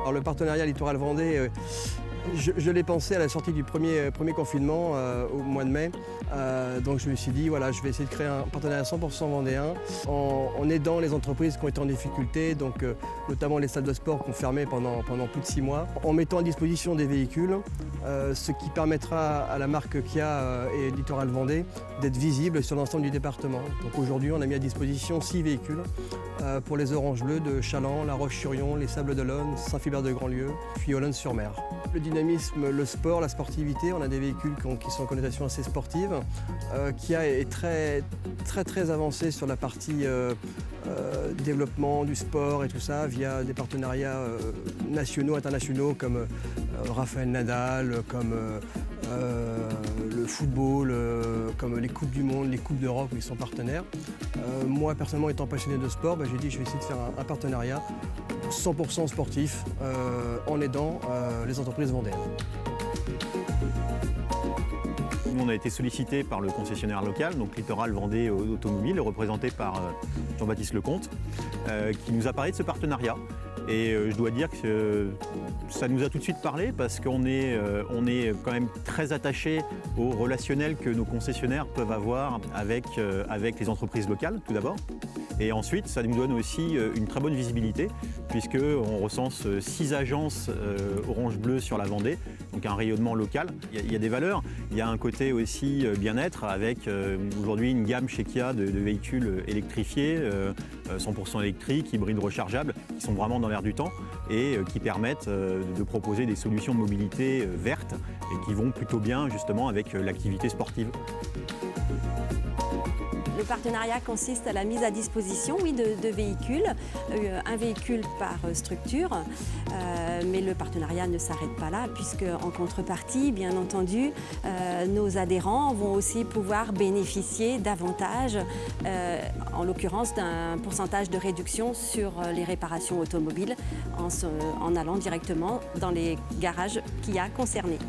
Alors le partenariat Littoral Vendée, je l'ai pensé à la sortie du premier confinement au mois de mai. Donc je me suis dit, voilà, je vais essayer de créer un partenariat 100% vendéen en aidant les entreprises qui ont été en difficulté, donc notamment les salles de sport qui ont fermé pendant plus de 6 mois, en mettant à disposition des véhicules, ce qui permettra à la marque Kia et Littoral Vendée d'être visible sur l'ensemble du département. Donc aujourd'hui, on a mis à disposition 6 véhicules pour les Oranges Bleues de Chaland, La Roche-sur-Yon, les Sables d'Olonne, Saint-Philbert-de-Grandlieu, puis Olonne-sur Mer. Le dynamisme, le sport, la sportivité, on a des véhicules qui sont en connotation assez sportive. Kia est très avancé sur la partie développement du sport et tout ça via des partenariats nationaux, internationaux comme Rafael Nadal, comme le football, comme les Coupes du Monde, les Coupes d'Europe où ils sont partenaires. Moi personnellement étant passionné de sport, j'ai dit je vais essayer de faire un partenariat 100% sportif en aidant les entreprises vendéennes. Nous, on a été sollicité par le concessionnaire local, donc Littoral Vendée Automobile, représenté par Jean-Baptiste Lecomte, qui nous a parlé de ce partenariat. Et je dois dire que ça nous a tout de suite parlé parce qu'on est quand même très attaché au relationnel que nos concessionnaires peuvent avoir avec les entreprises locales, tout d'abord. Et ensuite, ça nous donne aussi une très bonne visibilité puisqu'on recense 6 agences Orange Bleu sur la Vendée, donc un rayonnement local. Il y a des valeurs, il y a un côté aussi bien-être avec aujourd'hui une gamme chez Kia de véhicules électrifiés, 100% électriques, hybrides rechargeables, qui sont vraiment dans l'air du temps et qui permettent de proposer des solutions de mobilité vertes et qui vont plutôt bien justement avec l'activité sportive. Le partenariat consiste à la mise à disposition de véhicules, un véhicule par structure, mais le partenariat ne s'arrête pas là puisque en contrepartie, bien entendu, nos adhérents vont aussi pouvoir bénéficier davantage, en l'occurrence d'un pourcentage de réduction sur les réparations automobiles en allant directement dans les garages Kia concernés.